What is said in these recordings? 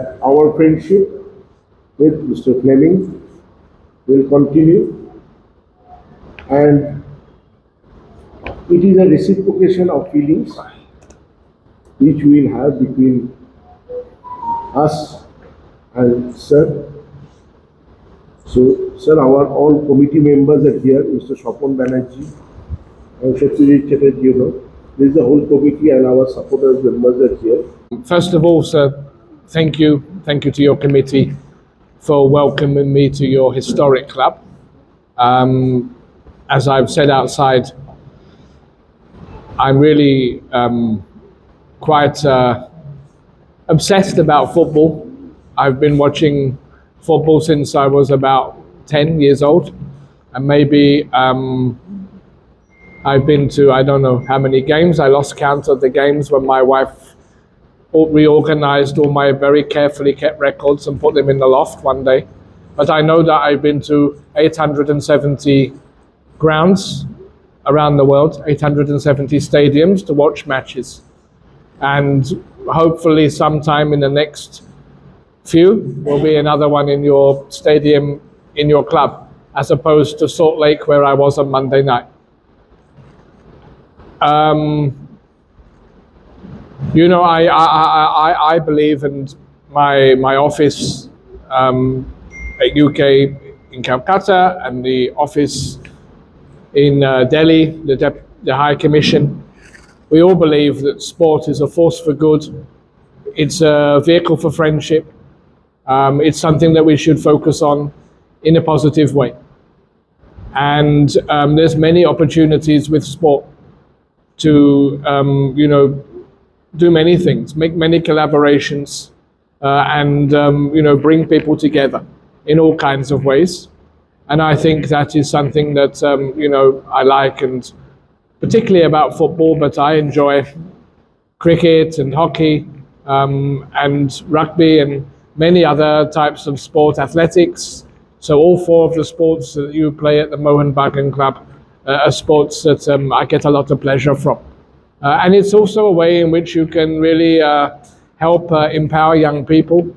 Our friendship with Mr. Fleming will continue, and it is a reciprocation of feelings which we will have between us and Sir. So, Sir, our all committee members are here, Mr. Shopon Banerjee and Satyajit Chatterjee, this is the whole committee and our supporters members are here. First of all, sir, thank you. Thank you to your committee for welcoming me to your historic club. As I've said outside, I'm really quite obsessed about football. I've been watching football since I was about 10 years old, and maybe I've been to, I don't know how many games. I lost count of the games when my wife reorganized all my very carefully kept records and put them in the loft one day. But I know that I've been to 870 grounds around the world, 870 stadiums to watch matches. And hopefully sometime in the next few will be another one in your stadium, in your club, as opposed to Salt Lake where I was on Monday night. I believe, and my office at UK in Calcutta and the office in Delhi, the High Commission, we all believe that sport is a force for good. It's a vehicle for friendship. It's something that we should focus on in a positive way. And there's many opportunities with sport to, do many things, make many collaborations, and bring people together in all kinds of ways. And I think that is something that I like, and particularly about football. But I enjoy cricket and hockey and rugby and many other types of sport, athletics. So all four of the sports that you play at the Mohan Bagan Club are sports that I get a lot of pleasure from. And it's also a way in which you can really help empower young people,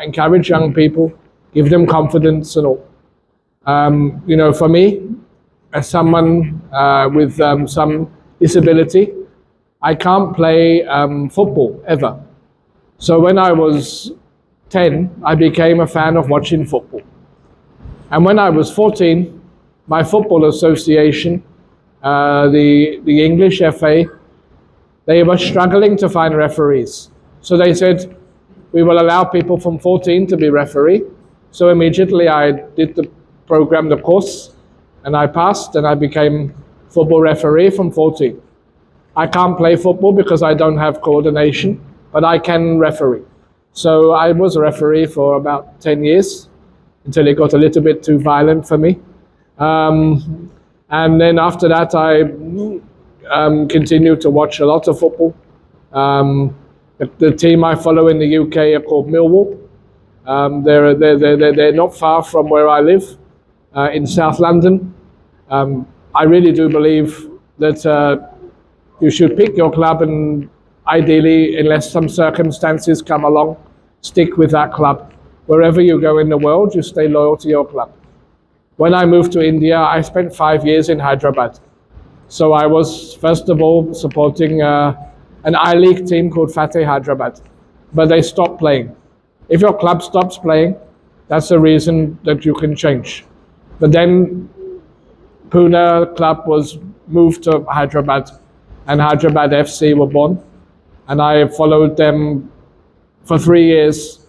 encourage young people, give them confidence and all. For me, as someone with some disability, I can't play football ever. So when I was 10, I became a fan of watching football. And when I was 14, my football association, the English FA, they were struggling to find referees. So they said, we will allow people from 14 to be referee. So immediately I did the program, the course, and I passed and I became football referee from 14. I can't play football because I don't have coordination, but I can referee. So I was a referee for about 10 years until it got a little bit too violent for me. And then after that, I continued to watch a lot of football. The team I follow in the UK are called Millwall. They're not far from where I live, in South London. I really do believe that you should pick your club, and ideally, unless some circumstances come along, stick with that club. Wherever you go in the world, you stay loyal to your club. When I moved to India, I spent 5 years in Hyderabad. So I was, first of all, supporting an I-League team called Fateh Hyderabad, but they stopped playing. If your club stops playing, that's a reason that you can change. But then Pune club was moved to Hyderabad, and Hyderabad FC were born, and I followed them for 3 years.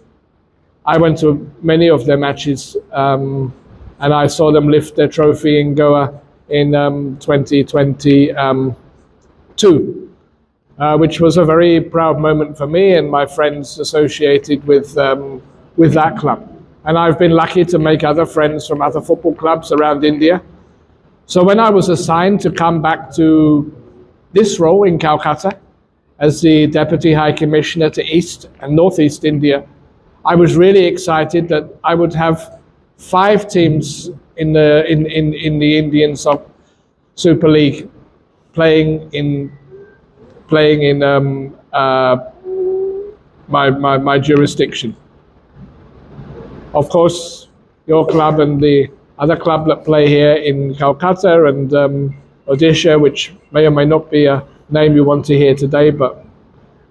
I went to many of their matches, and I saw them lift their trophy in Goa in 2022, which was a very proud moment for me and my friends associated with that club. And I've been lucky to make other friends from other football clubs around India. So when I was assigned to come back to this role in Calcutta as the Deputy High Commissioner to East and Northeast India, I was really excited that I would have 5 teams in the Indian Super League playing in my jurisdiction. of course, your club and the other club that play here in Calcutta and Odisha, which may or may not be a name you want to hear today, but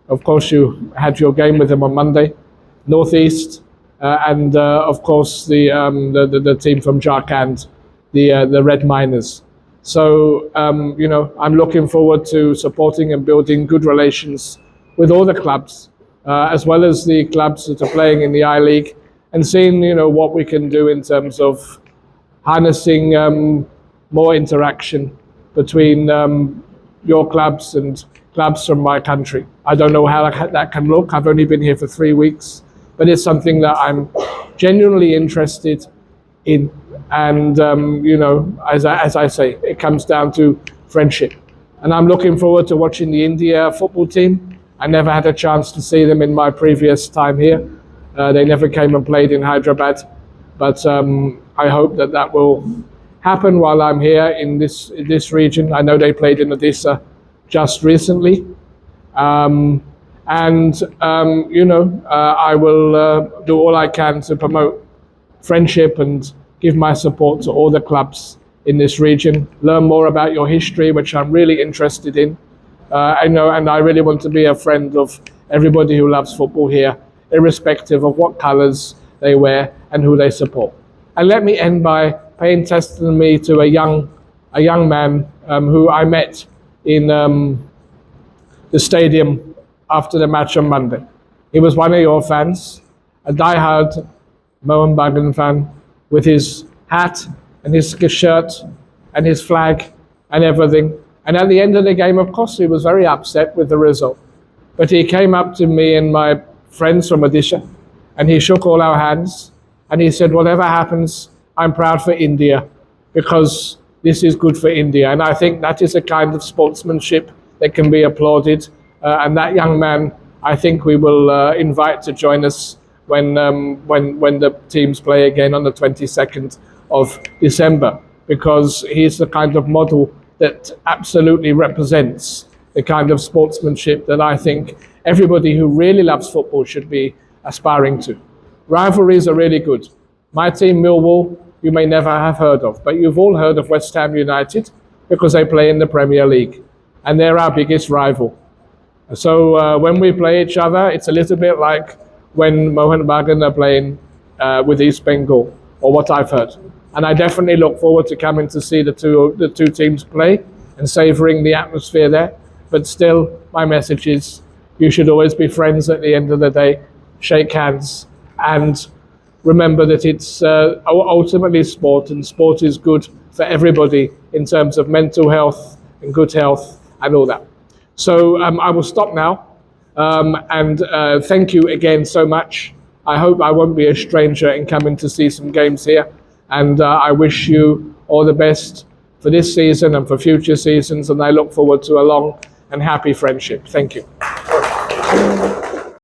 of course you had your game with them on Monday. Northeast, and of course the team from Jharkhand, the Red Miners. So I'm looking forward to supporting and building good relations with all the clubs, as well as the clubs that are playing in the I-League, and seeing what we can do in terms of harnessing more interaction between your clubs and clubs from my country. I don't know how that can look. I've only been here for 3 weeks, but it's something that I'm genuinely interested in. And as I say, it comes down to friendship. And I'm looking forward to watching the India football team. I never had a chance to see them in my previous time here. They never came and played in Hyderabad, but I hope that will happen while I'm here in this region. I know they played in Odisha just recently, I will do all I can to promote friendship and give my support to all the clubs in this region. Learn more about your history, which I'm really interested in. And I really want to be a friend of everybody who loves football here, irrespective of what colours they wear and who they support. And let me end by paying testimony to a young man who I met in the stadium after the match on Monday. He was one of your fans, a die-hard Mohun Bagan fan, with his hat and his shirt and his flag and everything. And at the end of the game, of course, he was very upset with the result. But he came up to me and my friends from Odisha, and he shook all our hands, and he said, whatever happens, I'm proud for India, because this is good for India. And I think that is a kind of sportsmanship that can be applauded. And that young man, I think we will invite to join us when the teams play again on the 22nd of December, because he's the kind of model that absolutely represents the kind of sportsmanship that I think everybody who really loves football should be aspiring to. Rivalries are really good. My team, Millwall, you may never have heard of, but you've all heard of West Ham United because they play in the Premier League, and they're our biggest rival. So when we play each other, it's a little bit like when Mohun Bagan are playing with East Bengal, or what I've heard. And I definitely look forward to coming to see the two teams play and savouring the atmosphere there. But still, my message is you should always be friends at the end of the day, shake hands, and remember that it's ultimately sport, and sport is good for everybody in terms of mental health and good health and all that. So I will stop now, and thank you again so much. I hope I won't be a stranger in coming to see some games here, and I wish you all the best for this season and for future seasons, and I look forward to a long and happy friendship. Thank you.